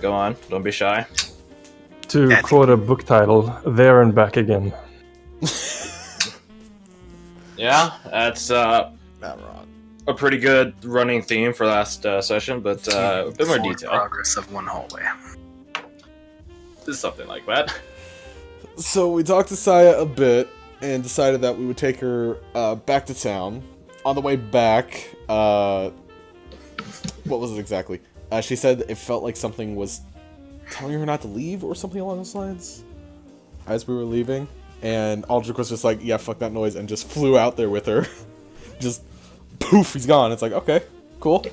Go on. Don't be shy. To quote a book title, There and Back Again. Yeah, that's Not wrong. a pretty good running theme for last session, but a bit more detail. Progress of one hallway. Something like that. So we talked to Saya a bit and decided that we would take her back to town. On the way back, what was it exactly? She said it felt like something was telling her not to leave or something along those lines as we were leaving. And Aldrich was just like, yeah, fuck that noise, and just flew out there with her. Just poof, he's gone. It's like, okay, cool.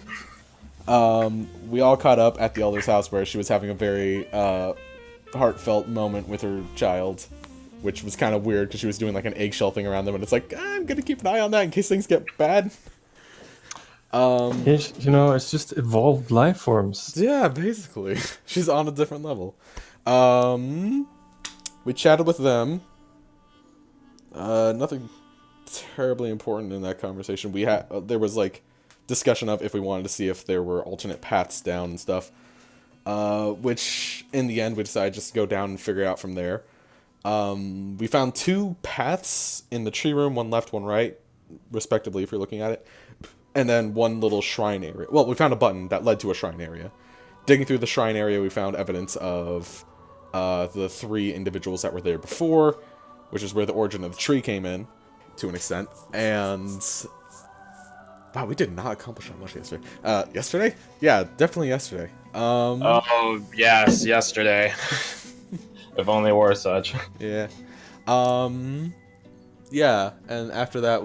We all caught up at the elder's house where she was having a very heartfelt moment with her child, which was kind of weird because she was doing like an eggshell thing around them, and it's like, I'm gonna keep an eye on that in case things get bad. It's just evolved life forms. Yeah, basically. She's on a different level. We chatted with them. Nothing terribly important in that conversation. We had there was like discussion of if we wanted to see if there were alternate paths down and stuff. Which in the end we decided just to go down and figure out from there. We found 2 paths in the tree room, one left, one right, respectively, if you're looking at it. And then one little shrine area. Well, we found a button that led to a shrine area. Digging through the shrine area, we found evidence of the 3 individuals that were there before, which is where the origin of the tree came in, to an extent. And wow, we did not accomplish that much yesterday. Yesterday? Yeah, definitely yesterday. Oh, yes, yesterday. If only it were such. Yeah. Yeah, and after that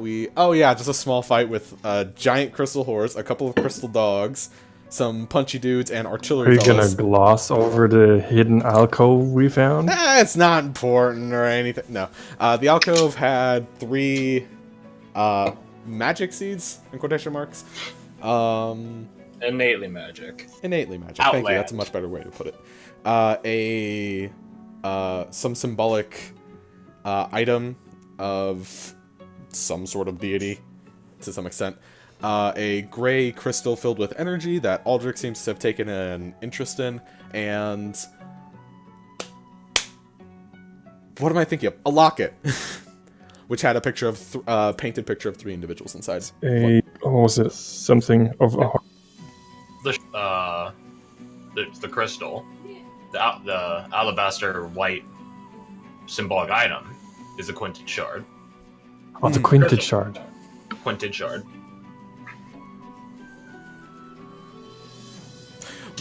just a small fight with a giant crystal horse, a couple of crystal dogs, some punchy dudes, and artillery Are you fellas. gonna gloss over the hidden alcove we found? It's not important or anything. No. The alcove had 3 magic seeds, in quotation marks. Innately magic. Innately magic. Thank you. That's a much better way to put it. Some symbolic item of some sort of deity, to some extent. A gray crystal filled with energy that Aldrich seems to have taken an interest in, and what am I thinking of? A locket, which had a picture of painted picture of 3 individuals inside. Was it something of a The crystal, the alabaster white symbolic item is a quinted shard. Oh, the quinted shard. Quinted shard.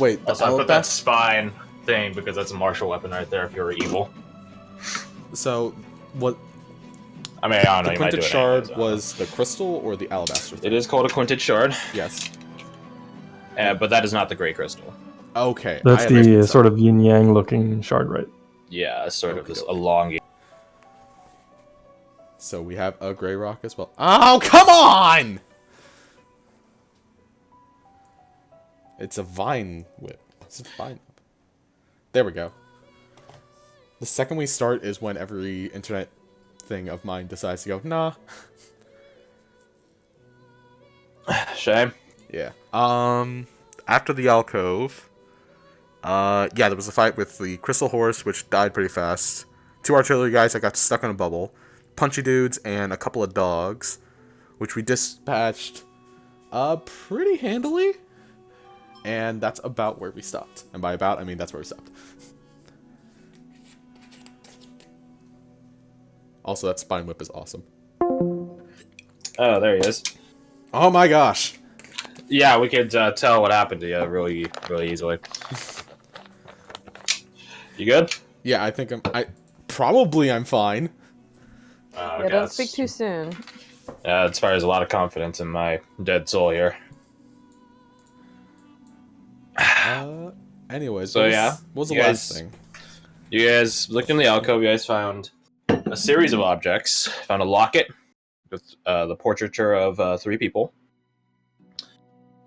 Wait, the Also, I put that spine thing because that's a martial weapon right there if you're evil. So, what? I mean, I don't know. The You might do quinted it shard anyways, was the crystal or the alabaster thing? It is called a quinted shard, Yes. but that is not the gray crystal. Okay. That's I the sort of yin-yang looking shard, right? Yeah, it's sort of this Okay. elongated. So we have a gray rock as well. Oh, come on! It's a vine whip. It's a vine whip. There we go. The second we start is when every internet thing of mine decides to go, nah. Shame. Yeah. After the alcove, there was a fight with the crystal horse, which died pretty fast. 2 artillery guys that got stuck in a bubble. Punchy dudes and a couple of dogs, which we dispatched pretty handily. And that's about where we stopped. And by about, I mean that's where we stopped. Also, that spine whip is awesome. Oh, there he is. Oh my gosh. Yeah, we could tell what happened to you really, really easily. You good? Yeah, I think I'm fine. Yeah, don't speak too soon. Yeah, it inspires a lot of confidence in my dead soul here. Anyways, So, what was the you last guys- thing? You guys looked in the alcove. You guys found a series of objects. Found a locket with the portraiture of 3 people.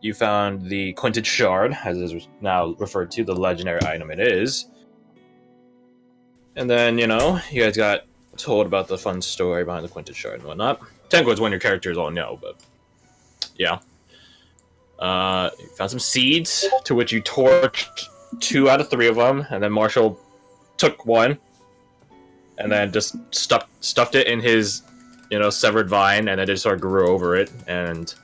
You found the quinted shard, as is now referred to, the legendary item it is. And then, you guys got told about the fun story behind the quinted shard and whatnot. Technically, it's one of your characters all know, but yeah. You found some seeds, to which you torched 2 out of 3 of them, and then Marshall took one, and then just stuffed it in his, severed vine, and then just sort of grew over it, and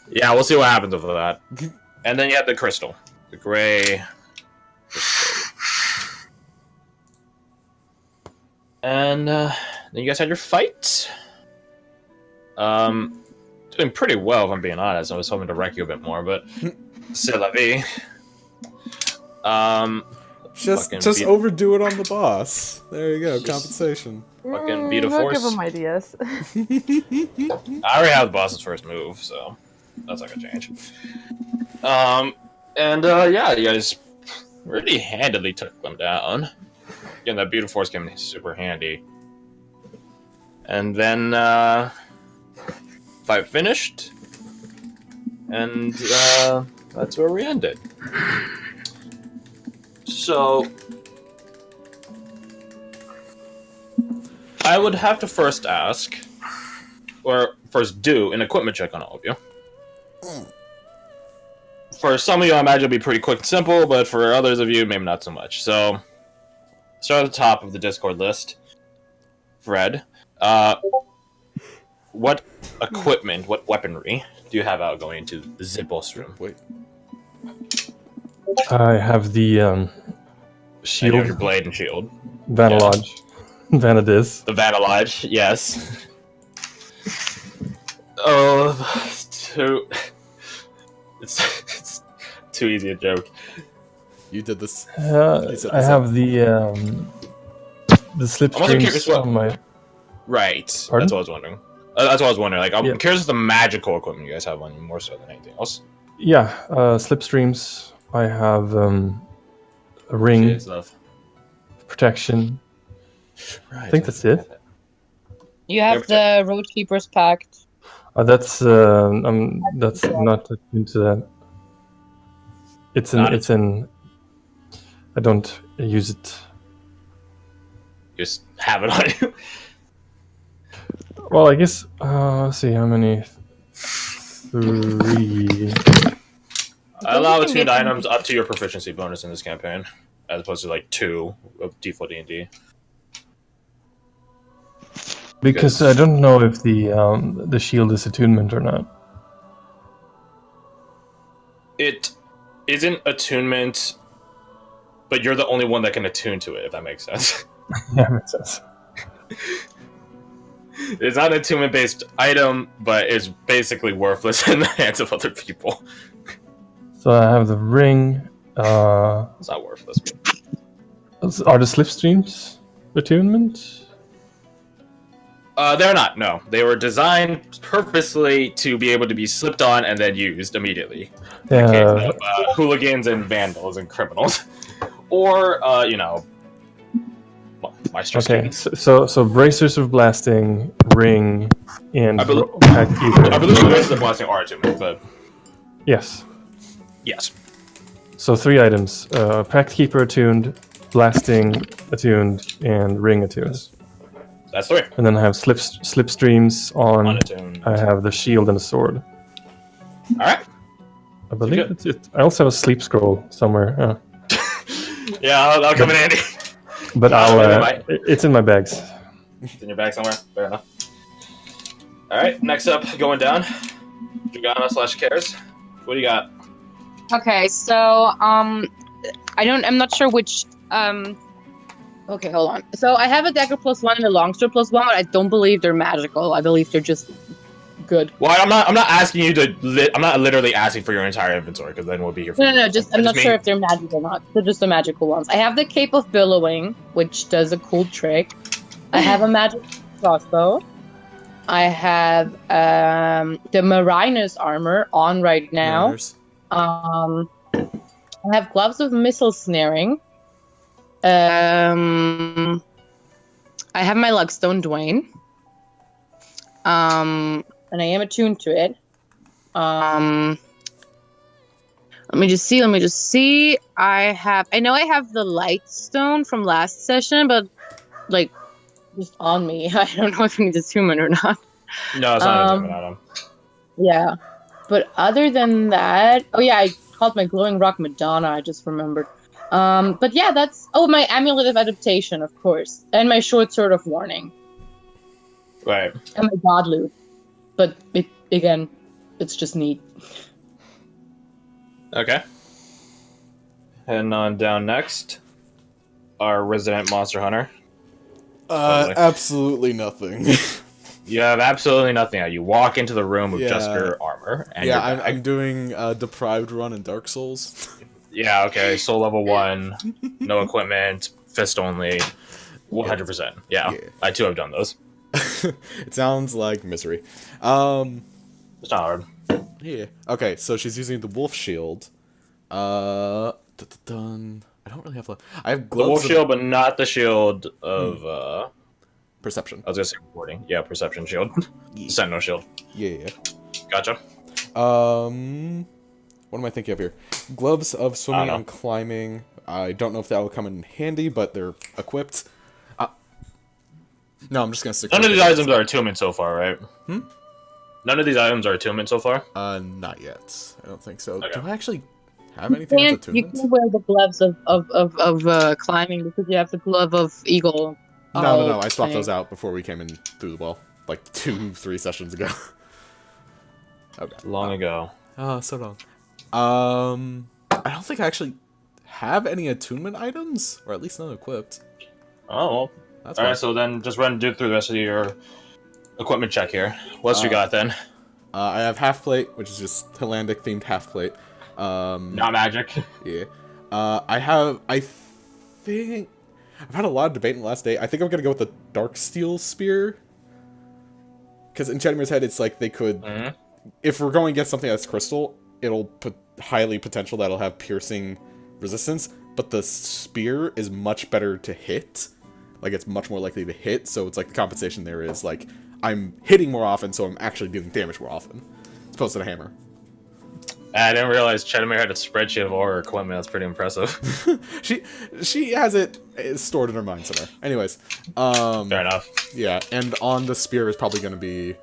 yeah, we'll see what happens with that. And then you have the crystal, the gray crystal. And then you guys had your fight. Doing pretty well, if I'm being honest. I was hoping to wreck you a bit more, but c'est la vie. Just overdo it on the boss. There you go, compensation. Fucking beat a Don't force. give him ideas. I already have the boss's first move, so that's not gonna change. Yeah, you guys really handily took them down. Again, that beat of force came in super handy. And then fight finished, and that's where we ended. So I would have to first ask, or first do, an equipment check on all of you. For some of you, I imagine it'll be pretty quick and simple, but for others of you, maybe not so much. So, start at the top of the Discord list. Fred, what equipment, what weaponry do you have out going into the Zipos room? Wait. I have the shield. You have your blade and shield. Vanillage. Yeah. Vanadis. The Vanillage, yes. Oh, it's too easy a joke. You did this. I have the slipstreams on my... Right. Pardon? That's what I was wondering. That's what I was wondering. Like, I'm Yeah. curious if the magical equipment you guys have on you more so than anything else. Yeah, slipstreams. I have a ring, Cheers, love. protection. Right. I think that's it. You have the Road Keeper's Pact. That's not into that. It's in. I don't use it. Just have it on you. Well, I guess. Let's see how many. 3. I allow attuned items up to your proficiency bonus in this campaign, as opposed to like 2 of default D&D. Because I don't know if the shield is attunement or not. It isn't attunement, but you're the only one that can attune to it, if that makes sense. Yeah, makes sense. It's not an attunement-based item, but it's basically worthless in the hands of other people. So I have the ring. It's not worthless. But... Are the slipstreams attunement? They're not, no. They were designed purposely to be able to be slipped on and then used immediately. In case of hooligans and vandals and criminals. Or, Maestro students. So bracers of blasting, ring, and I believe the bracers of blasting are attunement, but... Yes. Yes. So 3 items. Pact Keeper attuned, blasting attuned, and ring attuned. That's 3. And then I have slipstreams on. Unattuned. I have the shield and the sword. Alright. I believe that's it. I also have a sleep scroll somewhere. Yeah, that'll come in handy. But it's in my bags. It's in your bag somewhere. Fair enough. Alright, next up, going down. Dragana/Cares. What do you got? Okay, so I'm not sure which okay, hold on. So I have a dagger +1 and a longsword +1, but I don't believe they're magical. I believe they're just good. Well, I'm not asking you to. I'm not literally asking for your entire inventory, because then we'll be here. For No. I'm not sure if they're magical or not. They're just the magical ones. I have the Cape of Billowing, which does a cool trick. I have a magic crossbow. I have the Marinus armor on right now. I have gloves of missile snaring. I have my Luckstone Dwayne. And I am attuned to it. Let me just see. I know I have the Lightstone from last session, but like just on me. I don't know if it needs attunement or not. No, it's not attunement item. Yeah. But other than that, oh yeah, called my glowing rock Madonna. I just remembered. But yeah, that's my amulet of adaptation, of course, and my short sword of warning, Right. and my god loot. But it's just neat. Okay. Heading on down next, our resident monster hunter. Absolutely nothing. You have absolutely nothing. You walk into the room with just your armor. And your bag. I'm doing a deprived run in Dark Souls. Yeah, okay. Soul level 1, no equipment, fist only, 100%. Yeah, I too have done those. It sounds like misery. It's not hard. Yeah. Okay, so she's using the wolf shield. I don't really have. I have gloves. The wolf shield, but not the shield of perception. I was gonna say reporting. Yeah, perception shield. Sentinel shield. Yeah. Gotcha. What am I thinking of here? Gloves of swimming and climbing. I don't know if that will come in handy, but they're equipped. No, I'm just gonna stick. None of these items are attunement so far, right? None of these items are attunement so far. Not yet. I don't think so. Okay. Do I actually have anything that's You attunement? can wear the gloves of climbing because you have the glove of eagle. No. I swapped those out before we came in through the wall, like 2-3 sessions ago. Okay. Long ago. Oh, so long. I don't think I actually have any attunement items, or at least none equipped. Oh, well. That's Alright, so then just do through the rest of your equipment check here. What else you got then? I have half plate, which is just Hellenic themed half plate. Not magic. Yeah. I think I've had a lot of debate in the last day. I think I'm gonna go with the Dark Steel Spear. Because in Chedmir's head, it's like they could, if we're going against something that's crystal, it'll put highly potential that'll have piercing resistance. But the spear is much better to hit. Like, it's much more likely to hit, so it's like the compensation there is, like, I'm hitting more often, so I'm actually dealing damage more often. As opposed to the hammer. I didn't realize Chedimir had a spreadsheet of all her equipment. That's pretty impressive. She has it stored in her mind somewhere. Anyways. Fair enough. Yeah, and on the spear is probably going to be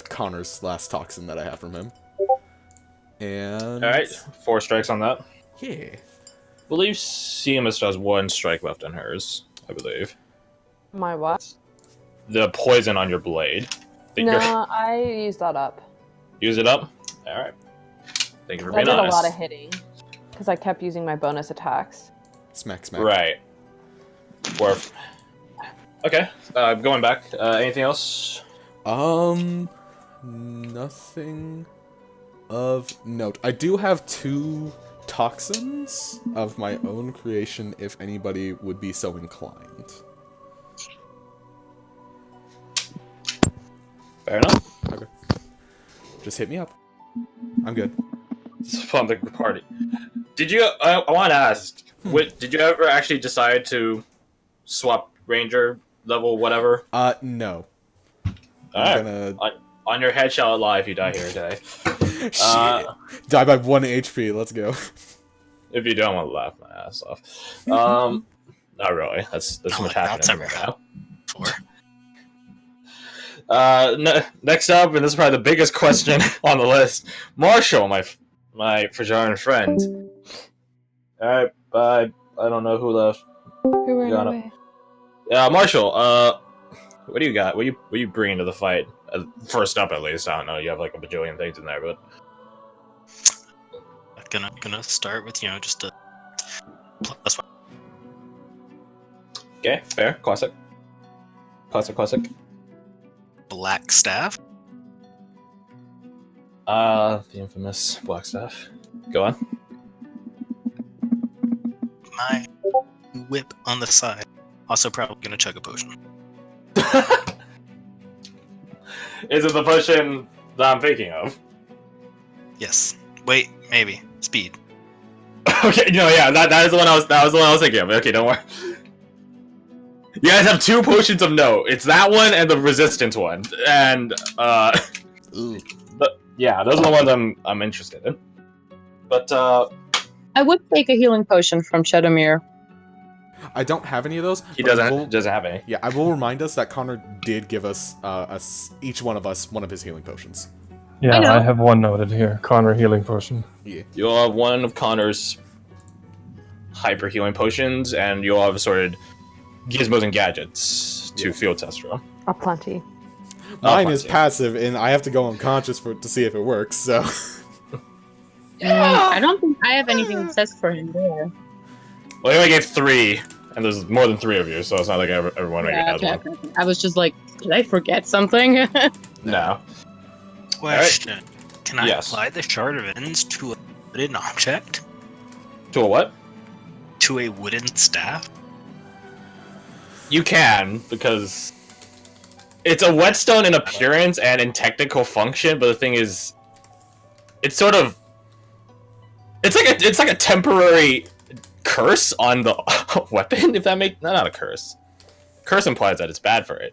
Connor's last toxin that I have from him. And... Alright, 4 strikes on that. Yeah. I believe Seamus has 1 strike left in hers, I believe. My what? The poison on your blade. No, I used that up. Use it up? Alright. Thank you for I being did honest. a lot of hitting. Because I kept using my bonus attacks. Smack, smack. Right. Worf. Okay, going back. Anything else? Nothing of note. I do have 2 toxins of my own creation if anybody would be so inclined. Fair enough. Okay. Just hit me up. I'm good. It's a fun party. Did you? I want to ask. Did you ever actually decide to swap ranger level whatever? No. Alright. Gonna... On your head shall it lie if you die here today. Shit. Die by 1 HP. Let's go. If you don't want to laugh my ass off. Not really. That's too much happening right now. Next up, and this is probably the biggest question on the list, Marshall, my Fajaran friend. Alright, bye. I don't know who left. Who ran away? Marshall, what do you got? What you bringing to the fight? First up, at least. I don't know. You have like a bajillion things in there, but gonna start with just a +1. Okay, fair. Classic. Black staff. The infamous black staff. Go on. My whip on the side. Also probably gonna chug a potion. Is it the potion that I'm thinking of? Yes. Wait, maybe. Speed. Okay, that is the one I was thinking of. Okay, don't worry. You guys have 2 potions of note. It's that one and the resistance one. And yeah, those are the ones I'm interested in. But I would take a healing potion from Chedimir. I don't have any of those. He doesn't have any. Yeah, I will remind us that Connor did give us each one of us one of his healing potions. Yeah, I know. I have one noted here. Connor healing potion. Yeah. You'll have one of Connor's hyper healing potions, and you'll have assorted gizmos and gadgets to field test room. Aplenty. Mine is plenty. passive, and I have to go unconscious to see if it works. So I don't think I have anything that says for him there. Well, he only gave 3, and there's more than 3 of you, so it's not like everyone has one. Okay. I was just like, did I forget something? No. Question: Can I Yes. apply the shard of ends to a wooden object? To a what? To a wooden staff? You can, because it's a whetstone in appearance and in technical function, but the thing is, it's sort of it's like a temporary curse on the weapon, if that makes not a curse. Curse implies that it's bad for it.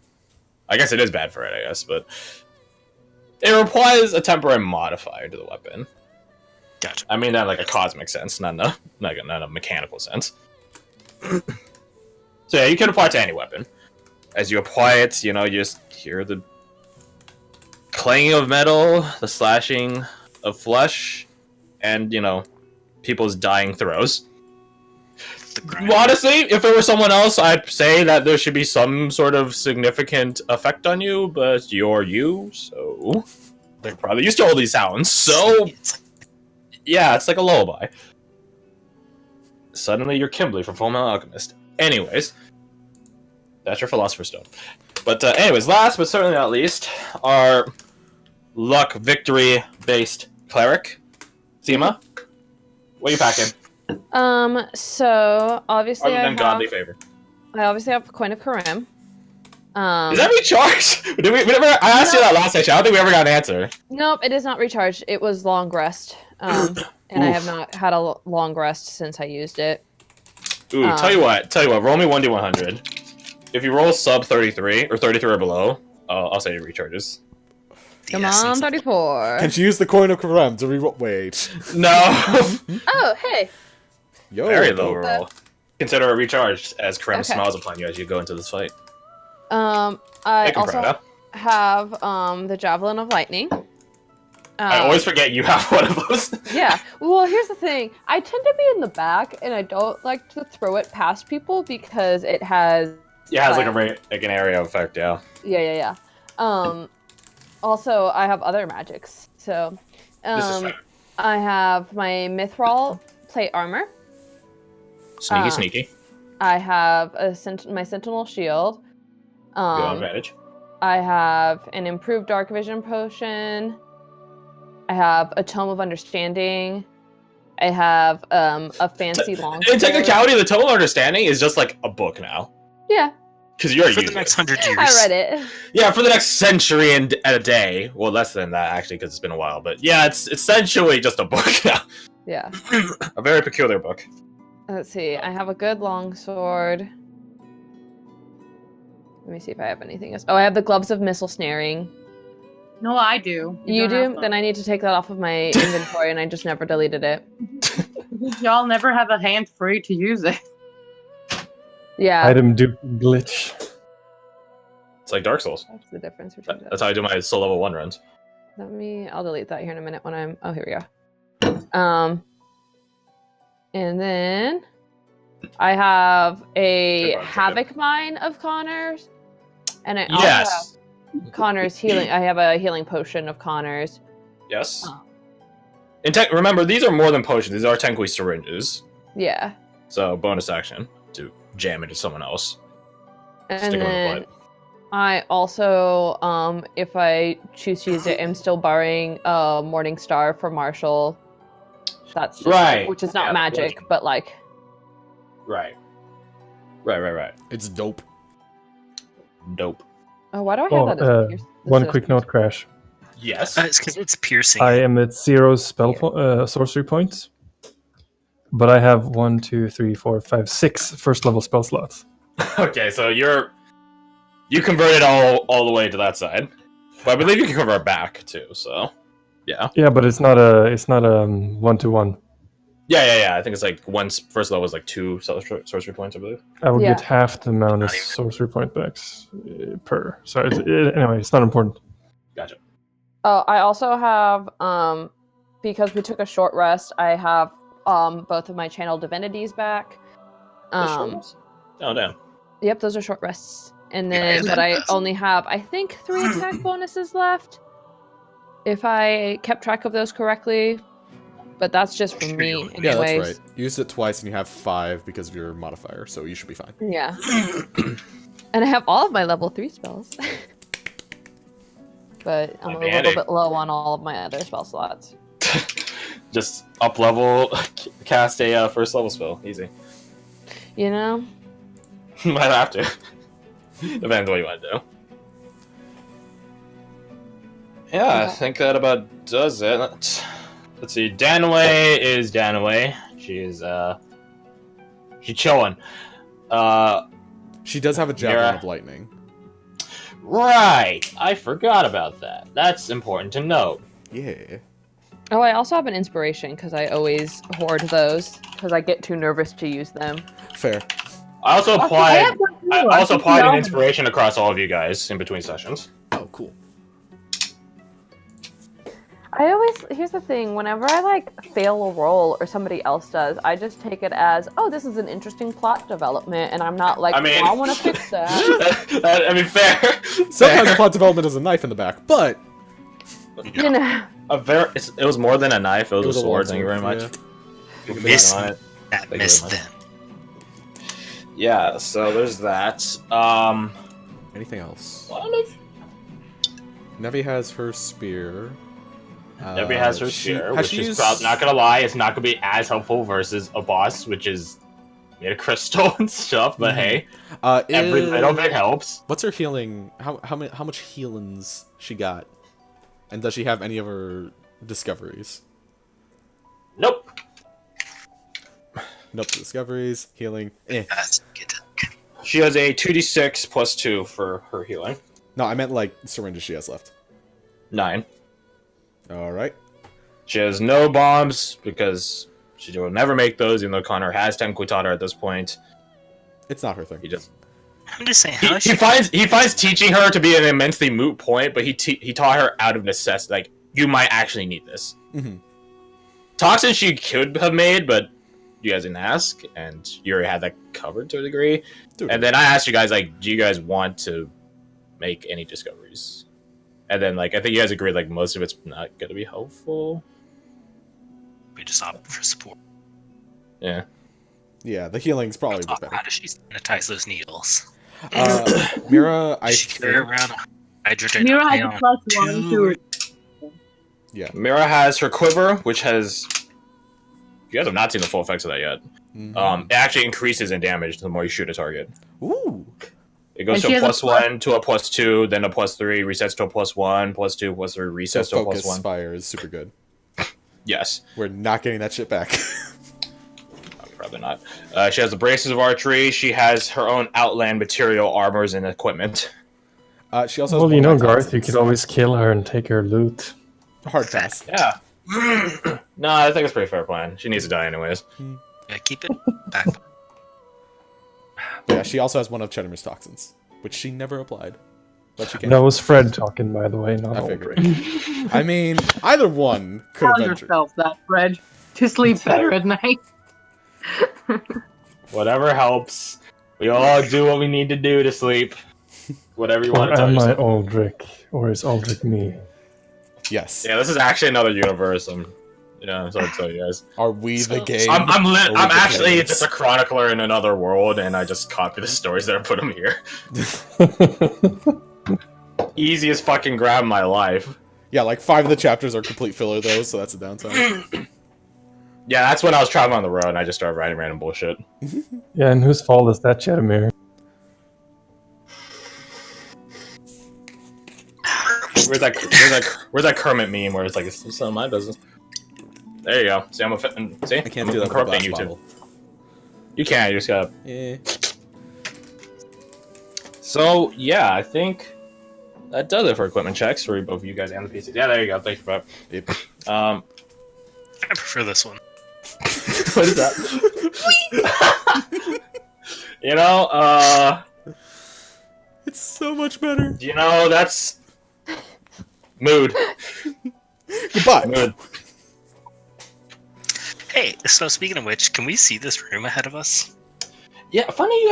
I guess it is bad for it, I guess, but it applies a temporary modifier to the weapon. Gotcha. I mean that in like a cosmic sense, not in a mechanical sense. So yeah, you can apply it to any weapon. As you apply it, you just hear the clanging of metal, the slashing of flesh, and people's dying throws. The grind. Honestly, if it were someone else, I'd say that there should be some sort of significant effect on you, but you're you, so they're probably used to all these sounds. So It's yeah, it's like a lullaby. Suddenly you're Kimberly from Fullmetal Alchemist. Anyways, that's your Philosopher's Stone. But anyways, last but certainly not least, our luck victory-based cleric, Seema. What are you packing? So obviously Other than godly favor. I obviously have Coin of Karim. Is that recharged? I asked you that last session. I don't think we ever got an answer. Nope, it is not recharged. It was long rest. And I have not had a long rest since I used it. Ooh, tell you what. Roll me 1d100. If you roll sub 33 or 33 or below, I'll say it recharges. Come on, 34. can she use the coin of Karam to reroll? Wait. No. Oh, hey. Yo. Very low roll. Consider it recharged as Karam Okay. smiles upon you as you go into this fight. I Make him also proud, huh? have the Javelin of Lightning. I always forget you have one of those. Yeah. Well, here's the thing. I tend to be in the back, and I don't like to throw it past people because it has. Yeah, it has like an area effect, yeah. Yeah. Also, I have other magics. So, This is fair. I have my Mithril plate armor. Sneaky. I have my Sentinel shield. Good advantage. I have an improved dark vision potion. I have a Tome of Understanding. I have a fancy long. In technicality, the Total Understanding is just like a book now. Yeah. Because you're a For user. the next 100 years. I read it. Yeah, for the next century and a day. Well, less than that, actually, because it's been a while. But yeah, it's essentially just a book now. Yeah. A very peculiar book. Let's see. I have a good long sword. Let me see if I have anything else. Oh, I have the gloves of missile snaring. No, I do. You don't have do? them. Then I need to take that off of my inventory, and I just never deleted it. Y'all never have a hand free to use it. Yeah. Item dupe glitch. It's like Dark Souls. What's the difference between That's how I do my soul level 1 runs. I'll delete that here in a minute when I'm. Oh, here we go. And then I have a Hold on a second. Havoc Mine of Connor's, and I also Yes. have Connor's healing. I have a healing potion of Connor's. Yes. Oh. Remember, these are more than potions. These are technically syringes. Yeah, So, bonus action to jam into someone else. and Stick 'em in the then butt. I also, if I choose to use it, I'm still borrowing Morning Star for Marshall. That's just, Right. which is not Yeah, magic, legend. but like. Right. It's dope. Dope. Oh, why do I have Oh, that? As this one is- quick note, Crash. Yes. It's because it's piercing. I am at 0 sorcery points, but I have 1, 2, 3, 4, 5, 6 first level spell slots. Okay, so you converted all the way to that side. But I believe you can convert back too, so yeah. Yeah, but it's not a 1-to-1. Yeah. I think it's like first level was like 2 sorcery points, I believe. I will Yeah. get half the amount of Not even. sorcery point backs per. So anyway, it's not important. Gotcha. Oh, I also have because we took a short rest. I have both of my channel divinities back. Oh damn. Yep, those are short rests. And Yeah, then, is but it? I only have, I think, 3 attack bonuses left. If I kept track of those correctly. But that's just for me, anyways. Yeah, that's right. You used it twice and you have 5 because of your modifier, so you should be fine. Yeah. And I have all of my level 3 spells. But I'm a little bit low on all of my other spell slots. Just up level, cast a first level spell. Easy. You know? Might have to. Depends what you want to do. Yeah, I think that about does it. Let's see. Danaway is Danaway. She's chilling. She does have a javelin of lightning. Right. I forgot about that. That's important to note. Yeah. Oh, I also have an inspiration because I always hoard those because I get too nervous to use them. Fair. I also I applied. have one too. I I also think applied we an all- inspiration across all of you guys in between sessions. Oh, cool. I always, here's the thing, whenever I like fail a roll or somebody else does, I just take it as, oh, this is an interesting plot development, and I'm not like, I mean- well, I want to fix that. I mean, fair. Sometimes Fair. plot development is a knife in the back, but You know, It was more than a knife. It was, a sword. long Thank you very much. yeah. You can Miss- put it on it. That Thank you missed very them. Yeah. So there's that. Anything else? One of Nevi has her spear. Debbie has her she- spear, has which she is used- not gonna lie, it's not gonna be as helpful versus a boss, which is made of crystal and stuff. But hey, every little bit helps. What's her healing? How much healings she got? And does she have any of her discoveries? Nope. Nope. Discoveries, healing. Eh. That's good. She has a 2d6 plus 2 for her healing. No, I meant like syringes she has left. 9. All right. She has no bombs because she will never make those, even though Connor has technically taught her at this point. It's not her thing. He just I'm just saying, he, how is he she? finds teaching her to be an immensely moot point, but he taught her out of necessity. Like, you might actually need this. Mm-hmm. Toxin she could have made, but you guys didn't ask, and you already had that covered to a degree. Dude. And then I asked you guys, like, do you guys want to make any discoveries? And then, like, I think you guys agreed, like, most of it's not going to be helpful. We just opt for support. Yeah. Yeah, the healing's probably a bit How better. does she sanitize those needles? Mira, I Does she carry think, around hydrogen Mira has ion a +1 two- to yeah. Mira has her quiver, which has... You guys have not seen the full effects of that yet. Mhm. It actually increases in damage the more you shoot a target. Ooh. It goes And to she a has a +1 to a +2, then a +3, resets to a +1, +2, +3, So resets to a focus +1. fire is super good. Yes. We're not getting that shit back. Probably not. She has the braces of archery. She has her own outland material, armors, and equipment. She also has Well, one you of know, my Garth, you talismans. could always kill her and take her loot. Hard pass. Yeah. No, I think it's a pretty fair plan. She needs to die anyways. Yeah, keep it back. Yeah, she also has one of Cheddar's toxins, which she never applied. But she can. That was Fred talking, by the way, not I figured. Aldrich. I mean, either one could have tell ventured. yourself that, Fred, to sleep better at night. Whatever helps. We all do what we need to do to sleep. Whatever you want Or to tell am I yourself. Aldrich? Or is Aldrich me? Yes. Yeah, this is actually another universe. I'm sorry to tell you guys. Are we the So- game? I'm or we I'm the actually players? just a chronicler in another world, and I just copy the stories that I put them here. Easiest fucking grab in my life. Yeah, like 5 of the chapters are complete filler though, so that's a downside. Yeah, that's when I was traveling on the road, and I just started writing random bullshit. Yeah, and whose fault is that, Chedamir? Where's that Kermit meme where it's like it's none of my business? There you go. See, see. I can't do that with a glass you bottle. too. You can. You just gotta. Eh. So yeah, I think that does it for equipment checks for both of you guys and the PCs. Yeah, there you go. Thank you for that. Yep. I prefer this one. What is that? You know, It's so much better. that's Mood. Goodbye. Mood. Hey, so speaking of which, can we see this room ahead of us? Yeah, funny you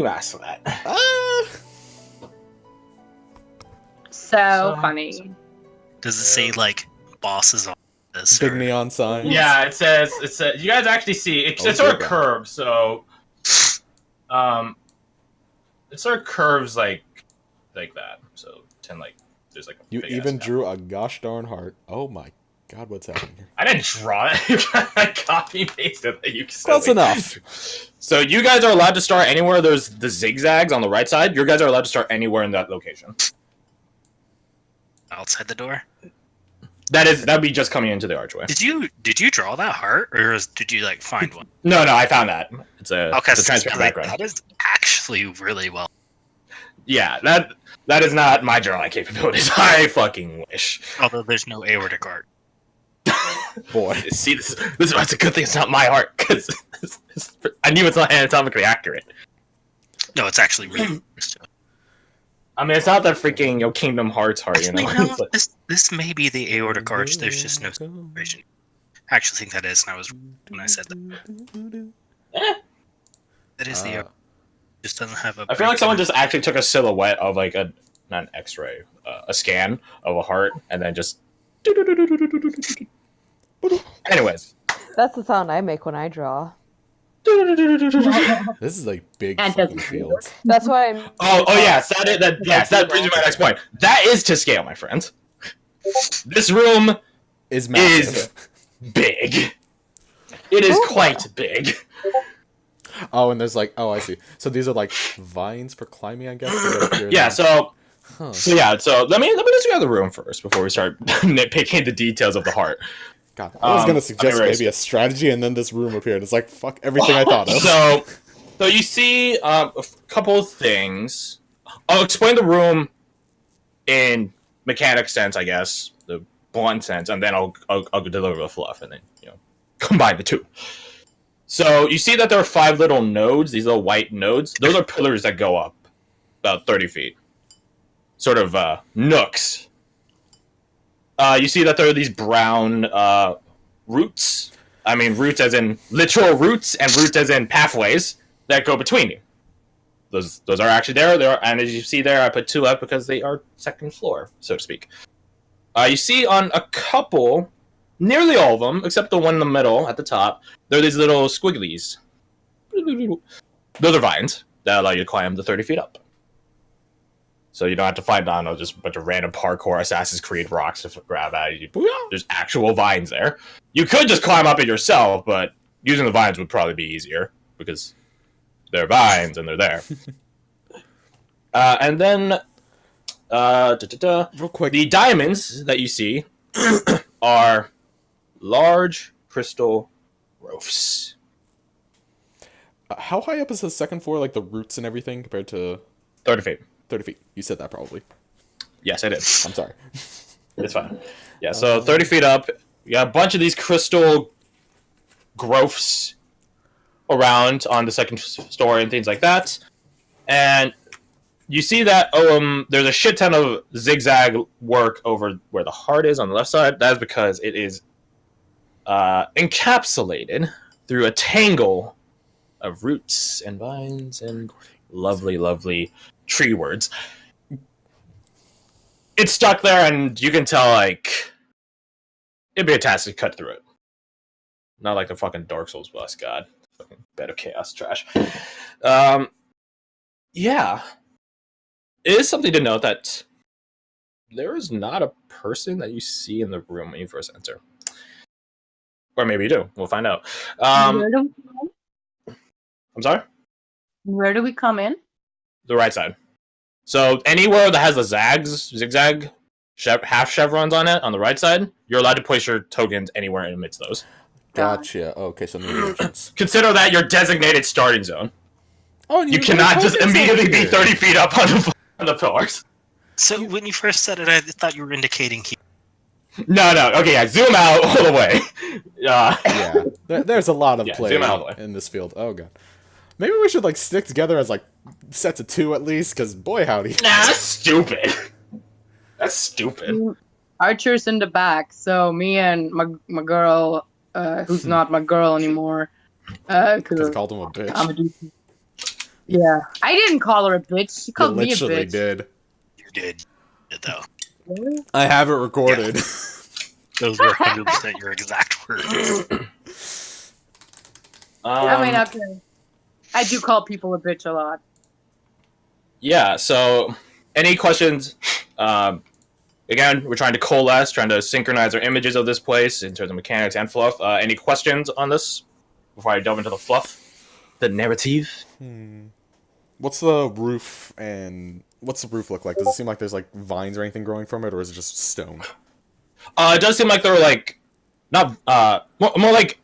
asked that. So funny. Does it say like bosses on this? Big or- neon sign. Yeah, it says you guys actually see it sort of God. curves, so it sort of curves like that. So there's like a You big even ass drew a gosh darn heart. Oh my god, what's happening here? I didn't draw it. I copy pasted it. You Close silly. enough. So you guys are allowed to start anywhere there's the zigzags on the right side. You guys are allowed to start anywhere in that location. outside the door? That'd be just coming into the archway. Did you draw that heart, or did you like find one? No, I found that. It's a Okay, it's a transparent background. that is actually really well. Yeah, that is not my drawing capabilities. I fucking wish. Although there's no aortic art. Boy. See, this is why it's a good thing it's not my art, because I knew it's not anatomically accurate. No, it's actually really. I mean, it's not that freaking Kingdom Hearts heart, Actually, you know. no, It's like- this may be the aortic arch. There's just no separation. I actually think that is, and I was when I said that. That is the aortic. Just doesn't have a. I feel like someone just actually took a silhouette of like not an X-ray, a scan of a heart, and then just. Anyways. That's the sound I make when I draw. This is like big And fucking doesn't fields. That's why I'm. Oh yes, that brings me to my next point. That is to scale, my friends. This room Is massive. is big. It is quite big. Oh, and there's like, oh, I see. So these are like vines for climbing, I guess. to get up here Yeah, then. so Huh. so let me describe the room first before we start nitpicking the details of the heart. God, I was gonna let suggest me erase maybe a strategy, and then this room appeared. It's like fuck everything I thought of. So you see a couple of things. I'll explain the room in mechanic sense, I guess, the blunt sense, and then I'll deliver the fluff, and then combine the two. So you see that there are 5 little nodes, these little white nodes. Those are pillars that go up about 30 feet. Sort of nooks. You see that there are these brown roots. I mean, roots as in literal roots, and roots as in pathways that go between you. Those are actually there. And as you see there, I put 2 left because they are second floor, so to speak. You see on a couple, nearly all of them, except the one in the middle at the top, there are these little squigglies. Those are vines that allow you to climb the 30 feet up. So you don't have to find just a bunch of random parkour Assassin's Creed rocks to grab at. There's actual vines there. You could just climb up it yourself, but using the vines would probably be easier because they're vines and they're there. And then, Real quick, the diamonds that you see are large crystal roofs. how high up is the second floor? Like the roots and everything compared to 30 feet. 30 feet. You said that probably. Yes, I did. I'm sorry. It's fine. Yeah, so 30 feet up, you got a bunch of these crystal growths around on the second story and things like that. And you see that there's a shit ton of zigzag work over where the heart is on the left side. That's because it is encapsulated through a tangle of roots and vines and lovely, lovely tree words. It's stuck there, and you can tell, like, it'd be a task to cut through it. Not like the fucking Dark Souls boss, god. Fucking bed of chaos trash. Yeah. It is something to note that there is not a person that you see in the room when you first enter. Or maybe you do. We'll find out. Where do I'm sorry? where do we come in? The right side. So anywhere that has the zigzag, half chevrons on it, on the right side, you're allowed to place your tokens anywhere in amidst those. Gotcha. Okay, so near the entrance. Consider that your designated starting zone. Oh, and You cannot just immediately be 30 feet up on the pillars. So when you first said it, I thought you were indicating here. No. Okay, yeah, zoom out all the way. Yeah, there's a lot of Yeah, play zoom out all the way. in this field. Oh god, maybe we should like stick together as like sets of 2 at least, because boy howdy. Nah, that's stupid. That's stupid. Archer's in the back, so me and my girl, who's not my girl anymore, Because I cause called him a bitch. I'm a dude. Yeah, I didn't call her a bitch. She You called me a literally bitch. did. You did, though. Really? I have it recorded. Those were 100% your exact words. I mean, okay. I do call people a bitch a lot. Yeah, so any questions? Again, we're trying to coalesce, trying to synchronize our images of this place in terms of mechanics and fluff. Any questions on this before I delve into the fluff? The narrative? What's the roof look like? Does it seem like there's like vines or anything growing from it, or is it just stone? It does seem like they're like not more like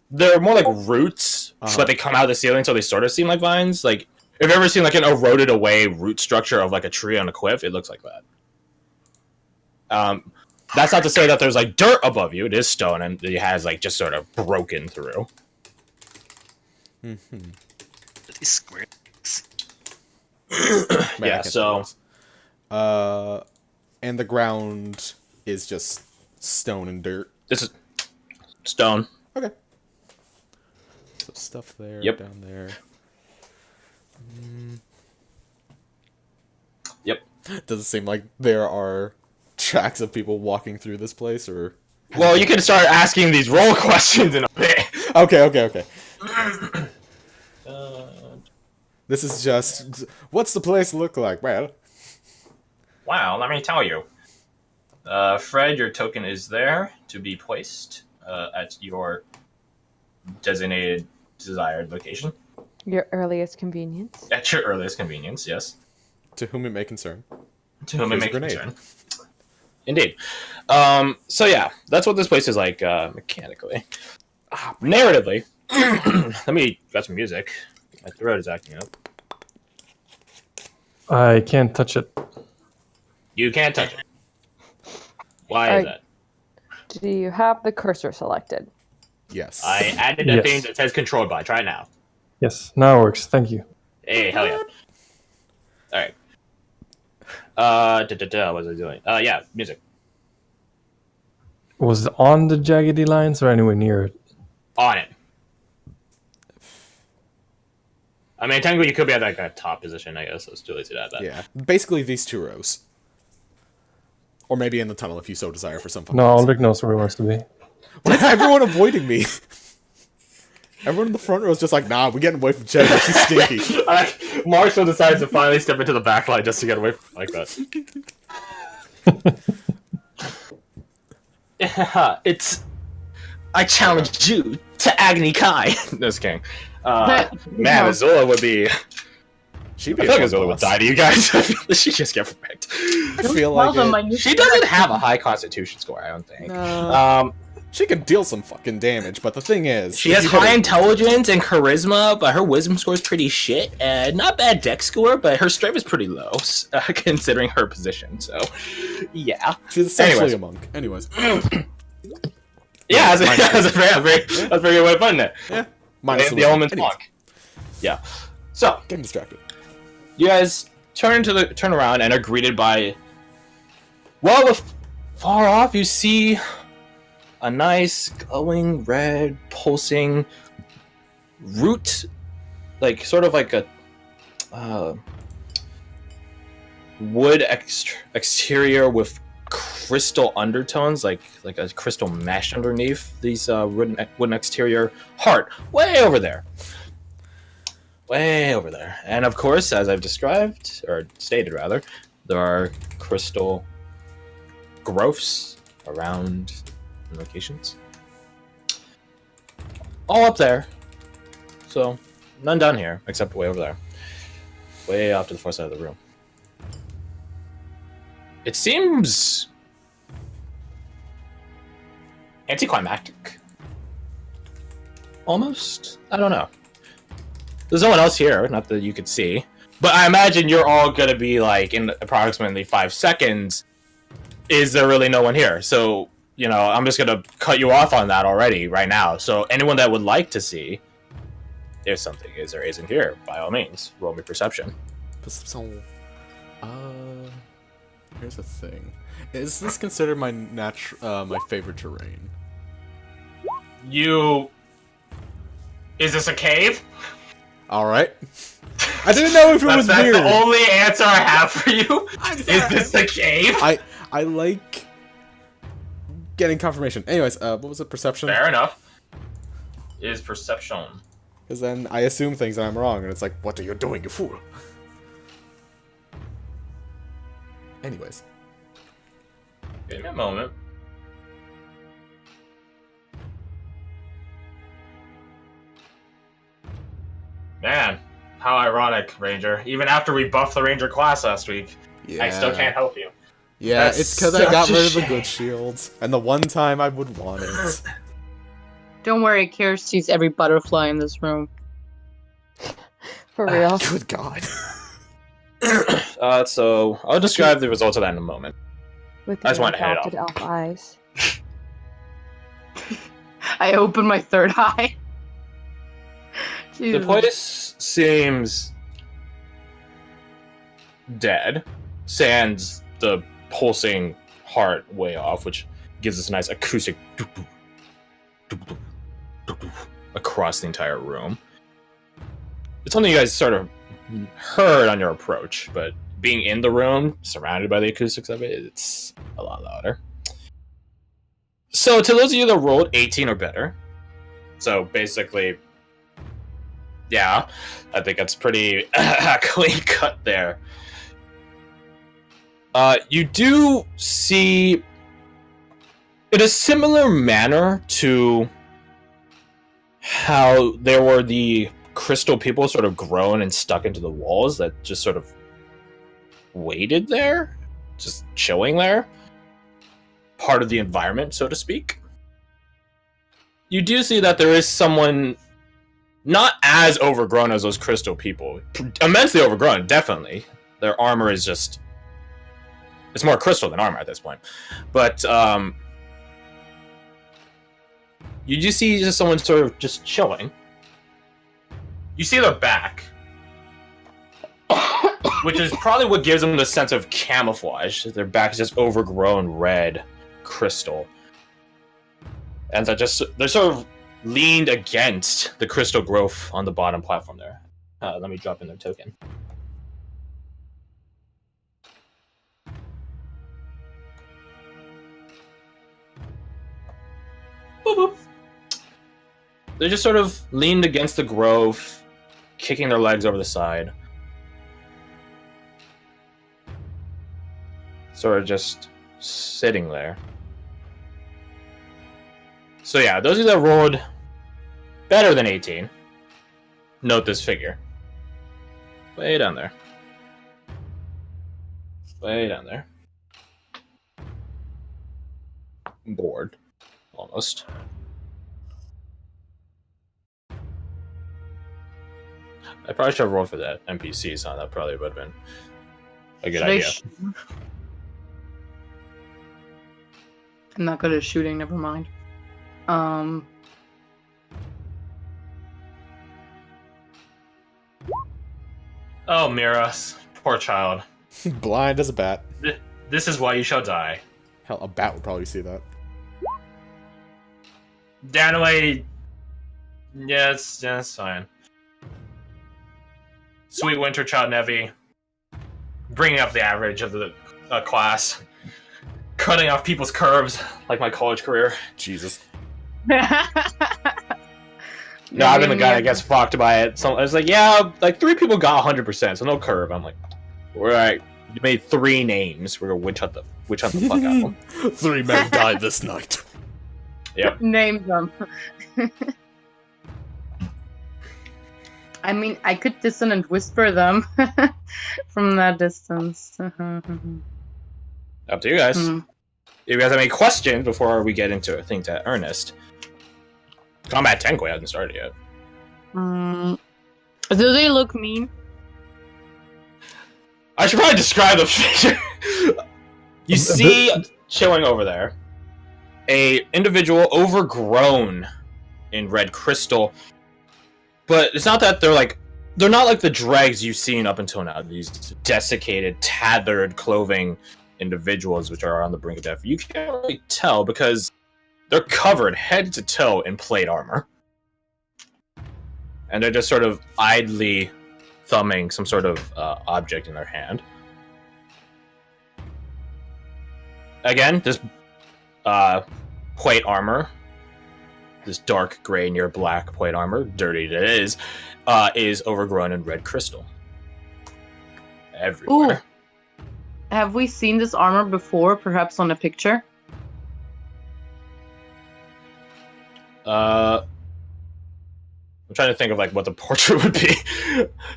they're more like roots, but they come out of the ceiling, so they sort of seem like vines. Like if you've ever seen like an eroded away root structure of like a tree on a cliff, it looks like that. That's not to say that there's like dirt above you. It is stone, and it has like just sort of broken through. These square. Yeah. So, and the ground is just stone and dirt. this is stone. Okay. So stuff there, Yep. down there. Yep. Does it seem like there are tracks of people walking through this place, or? Well, you can start asking these role questions in a bit. Okay. This is just, what's the place look like? Well, Wow, let me tell you. Fred, your token is there to be placed at your designated desired location. Your earliest convenience. At your earliest convenience, yes. to whom it may concern. To whom it Here's a may grenade. concern. Indeed. So yeah, that's what this place is like mechanically. Narratively, let me got some music. My throat is acting up. I can't touch it. You can't touch it. Why is Alright. that? Do you have the cursor selected? Yes. I added a Yes. thing that says controlled by. Try it now. Yes, now it works. Thank you. Hey, hell yeah. Alright. What was I doing? Yeah, music. Was it on the jaggedy lines or anywhere near it? On it. I mean, technically you could be at like a top position, I guess. It's too late to add that. Yeah. Basically these two rows. Or maybe in the tunnel if you so desire for some fun. No, Ulrich knows where he wants to be. Why is everyone avoiding me? Everyone in the front row is just like, nah, we're getting away from Jen. She's stinky. Marshall decides to finally step into the back line just to get away from like that. It's... I challenge you to Agni Kai. Just kidding. Man, Azula would be... She'd I be feel like a Azula fun would boss. die to you guys. I feel like she just get wrecked. I feel like She doesn't have a high constitution score, I don't think. she can deal some fucking damage, but the thing is... She has if you hit high her- intelligence and charisma, but her wisdom score is pretty shit. Not bad dex score, but her strength is pretty low, considering her position. So, yeah. She's essentially Anyways. a monk. Anyways. Yeah, that's a very good way of putting it. Yeah. Minus The wisdom. element's Anyways, monk. Yeah. So, getting distracted. you guys turn around and are greeted by, well, far off you see a nice glowing red pulsing root, like sort of like a wood exterior with crystal undertones, like a crystal mesh underneath these wooden exterior heart way over there. Way over there. And of course, as I've described, or stated rather, there are crystal growths around locations. All up there. So, none down here, except way over there. Way off to the far side of the room. It seems... anticlimactic. Almost? I don't know. There's no one else here, not that you could see. But I imagine you're all gonna be like, in approximately 5 seconds, is there really no one here? So, you know, I'm just gonna cut you off on that already, right now. So anyone that would like to see if something is or isn't here, by all means, roll me perception. So, here's the thing. Is this considered my my favorite terrain? Is this a cave? All right. I didn't know if it was that's weird. the only answer I have for you. I'm Is sorry. this the cave? I like getting confirmation. Anyways, what was it? Perception? Fair enough. Is perception. Because then I assume things and I'm wrong, and it's like, what are you doing, you fool? Anyways. Give me a moment. Man, how ironic, Ranger. Even after we buffed the Ranger class last week, Yeah. I still can't help you. Yeah, That's it's because I got such a rid of the shame. good shields, and the one time I would want it. Don't worry, Kier sees every butterfly in this room. For real. Good God. So I'll describe the results of that in a moment. With I just your wanted to head adopted elf eyes. I open my third eye. The Jesus. place seems dead, sans the pulsing heart way off, which gives us a nice acoustic across the entire room. It's something you guys sort of heard on your approach, but being in the room, surrounded by the acoustics of it, it's a lot louder. So to those of you that rolled 18 or better, so basically, yeah, I think that's pretty clean cut there. You do see, in a similar manner to how there were the crystal people sort of grown and stuck into the walls that just sort of waited there, just chilling there, part of the environment, so to speak. You do see that there is someone not as overgrown as those crystal people. Immensely overgrown, definitely. Their armor is just... it's more crystal than armor at this point. But, you do see just someone sort of just chilling. You see their back. Which is probably what gives them the sense of camouflage. Their back is just overgrown red crystal. And they're sort of leaned against the crystal growth on the bottom platform there. Let me drop in their token. Boop, boop. They're just sort of leaned against the grove, kicking their legs over the side. Sort of just sitting there. So yeah, those of you that rolled better than 18, note this figure. Way down there. Way down there. Bored. Almost. I probably should have rolled for that NPC, so that probably would have been a good idea. I'm not good at shooting, never mind. Oh, Mira, poor child. Blind as a bat. This is why you shall die. Hell, a bat would probably see that. Danaway, yeah, it's fine. Sweet Winter Child Nevi, bringing up the average of the class, cutting off people's curves like my college career. Jesus. No, I've been the guy that gets fucked by it. So I was like, yeah, like 3 people got 100%, so no curve. I'm like, all right, you made 3 names. We're gonna witch hunt the fuck out of them. 3 men died this night. Yep. Name them. I mean, I could dissonant whisper them from that distance. Up to you guys. If you guys have any questions before we get into things at Ernest. Combat Tenkway hasn't started yet. Do they look mean? I should probably describe the figure. You see, chilling over there, a individual overgrown in red crystal. But it's not that they're not like the dregs you've seen up until now. These desiccated, tethered clothing, individuals which are on the brink of death. You can't really tell because they're covered head to toe in plate armor. And they're just sort of idly thumbing some sort of object in their hand. Again, this plate armor, this dark gray near black plate armor, dirty it is overgrown in red crystal. Everywhere. Ooh. Have we seen this armor before, perhaps on a picture? I'm trying to think of like what the portrait would be.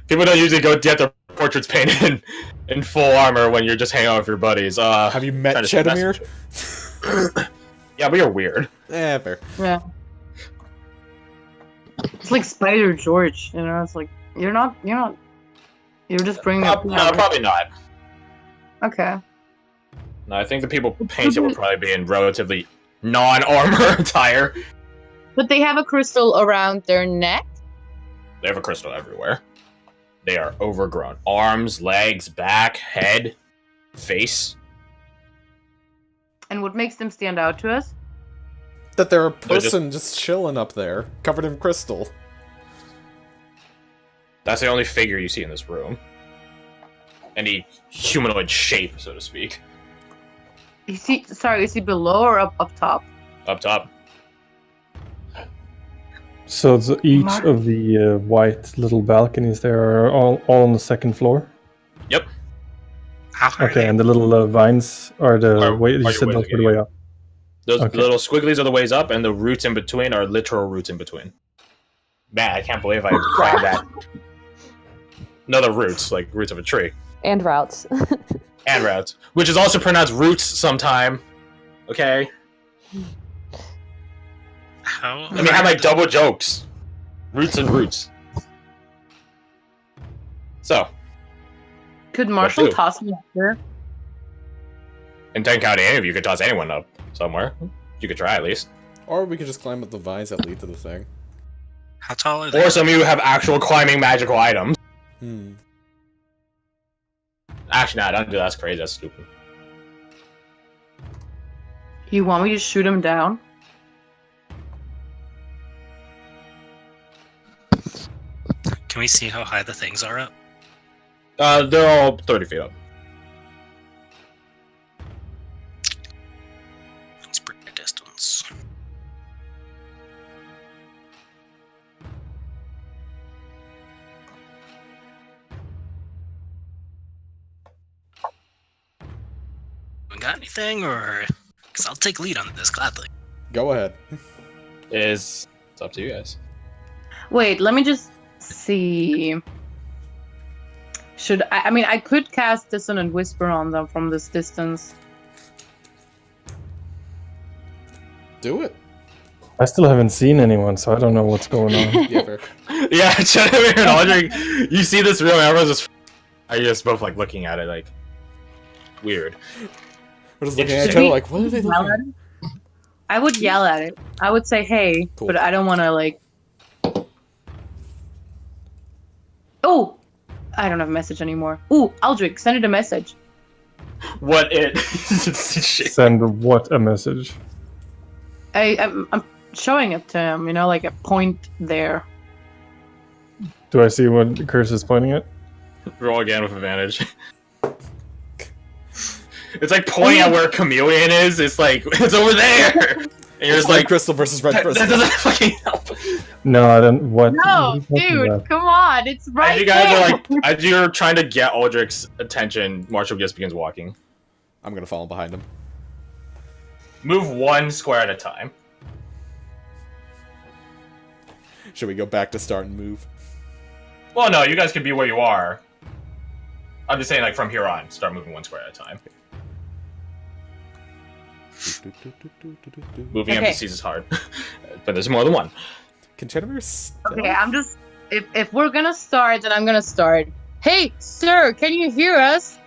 People don't usually go get their portraits painted in full armor when you're just hanging out with your buddies. Have you met Chetamir? Yeah, but you're weird. Fair. Yeah. It's like Spider George, you know. It's like you're just bringing up. No, probably not. Okay. No, I think the people who painted would probably be in relatively non-armor attire. But they have a crystal around their neck. They have a crystal everywhere. They are overgrown. Arms, legs, back, head, face. And what makes them stand out to us? That they're a person just chilling up there, covered in crystal. That's the only figure you see in this room. Any humanoid shape, so to speak. Is he below or up top? Up top. So each of the white little balconies there are all on the second floor? Yep. How high are Okay, they? and the little vines are the way you said those were the way up. Those Okay. little squigglies are the ways up, and the roots in between are literal roots in between. Man, I can't believe I found that. No, the roots, like roots of a tree. And routes. And roots. Which is also pronounced roots sometime. Okay? How? I mean, I have like double jokes. Roots and roots. So, Could Marshall do? toss me up there? in 10 count, any of you could toss anyone up somewhere. You could try at least. Or we could just climb up the vines that lead to the thing. How tall are they? Or some of you have actual climbing magical items. Actually, no, don't do that. That's crazy. That's stupid. You want me to shoot him down? Can we see how high the things are up? They're all 30 feet up. Let's bring the distance. We got anything, or? Because I'll take lead on this gladly. Go ahead. It's up to you guys. Wait, let me just see. Should I mean, I could cast Dissonant Whisper on them from this distance. Do it. I still haven't seen anyone, so I don't know what's going on. Yeah, fair. Yeah, Chetamir and Aldrich, you see this room, and everyone's just... Are you just both, like, looking at it, like... Weird. We're just looking at each Interesting. other like, what are they Yell looking at it? I would yell at it. I would say, hey, Cool. but I don't want to, like... Oh! I don't have a message anymore. Ooh, Aldrich, send it a message. What it... Shit. Send what a message? I'm showing it to him, you know, like a point there. Do I see what Curse is pointing at? Roll again with advantage. It's like pointing at where Chameleon is. It's like, it's over there! And you're It's just red like, crystal versus red that crystal. doesn't fucking help. No, I don't. What? No, what are you talking dude, about? come on, it's right As you guys there. are like, as you're trying to get Aldrich's attention, Marshall just begins walking. I'm gonna follow behind him. Move one square at a time. Should we go back to start and move? Well, no, you guys can be where you are. I'm just saying, like, from here on, start moving one square at a time. Moving Okay. NPCs is hard, but there's more than one. Can Chetamir stealth? Okay, I'm just... If we're gonna start, then I'm gonna start. Hey, sir, can you hear us?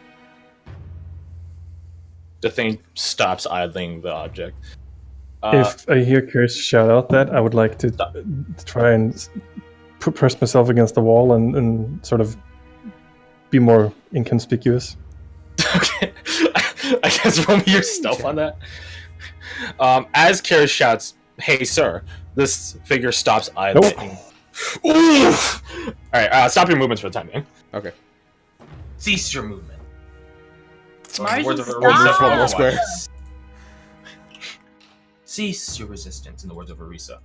The thing stops idling the object. If I hear Curse shout out that, I would like to try and press myself against the wall and sort of be more inconspicuous. Okay. I guess roll me your stealth on that. As Kara shouts, "Hey, sir!" This figure stops idling. Ooh! All right, stop your movements for the time being. Okay. Cease your movement. Marshall, Words of stop! Arisa. One more square. Cease your resistance, in the words of Arisa.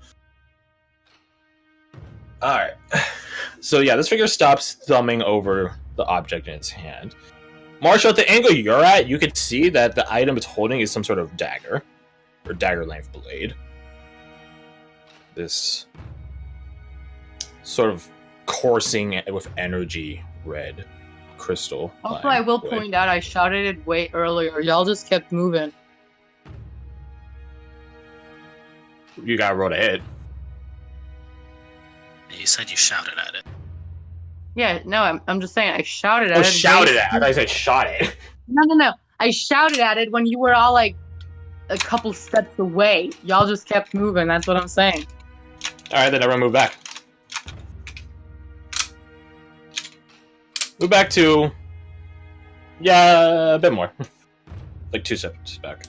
Alright. So yeah, this figure stops thumbing over the object in its hand. Marshall, at the angle you're at, you can see that the item it's holding is some sort of dagger. Or dagger-length blade. This sort of coursing with energy red crystal. Also, I will blade. point out I shouted it way earlier. Y'all just kept moving. You got roll to hit. You said you shouted at it. Yeah, no, I'm just saying I shouted at Oh, it. shouted at. I thought you said shot it. No. I shouted at it when you were all like a couple steps away. Y'all just kept moving. That's what I'm saying. Alright, then everyone move back. Move back to... Yeah, a bit more. Like 2 steps back.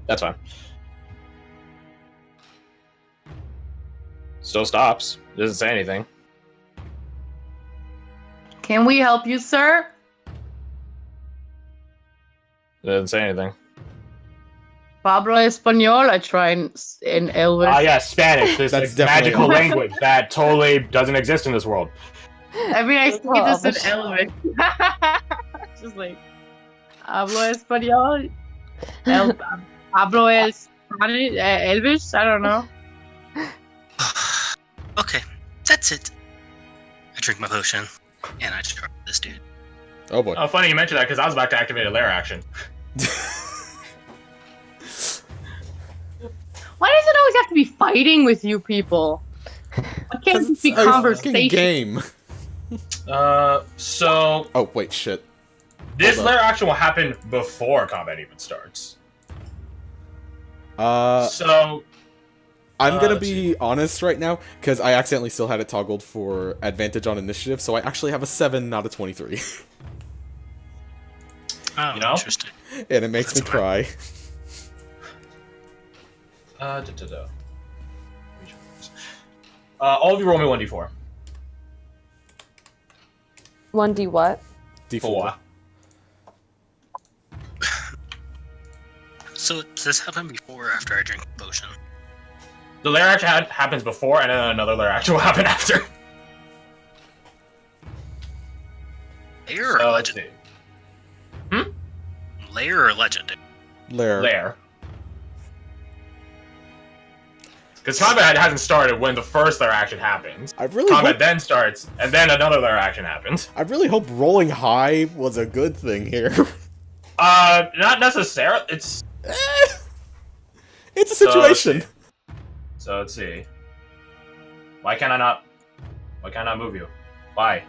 That's fine. Still stops. Doesn't say anything. Can we help you, sir? Doesn't say anything. Pablo Espanol. I try in Elvish. Ah, yeah, Spanish. This That's like, definitely magical it. language that totally doesn't exist in this world. I mean, I Oh, say this in Elvish. Just like Pablo Espanol. Pablo es Spanish, Elvish. I don't know. Okay, that's it. I drink my potion, and I just drop this dude. Oh boy. Oh, funny you mentioned that because I was about to activate a lair action. Why does it always have to be fighting with you people? Why can't it It's be a fucking conversation? game. So Oh wait, shit. this Hold up. lair action will happen before combat even starts. I'm gonna let's be honest right now, because I accidentally still had it toggled for advantage on initiative, so I actually have a 7 out of 23. Oh, You know? interesting. And it makes me That's cry. All of you roll me 1d4. 1D what? D4. So does this happen before or after I drink the potion? The lair action happens before, and then another lair action will happen after. Layer or So, legend? Layer or legend? Lair. Lair. Because combat hasn't started when the first lair action happens. I really Combat hope, then starts, and then another lair action happens. I really hope rolling high was a good thing here. Not necessarily. It's It's a situation. so let's see. Why can't I not move you? Why?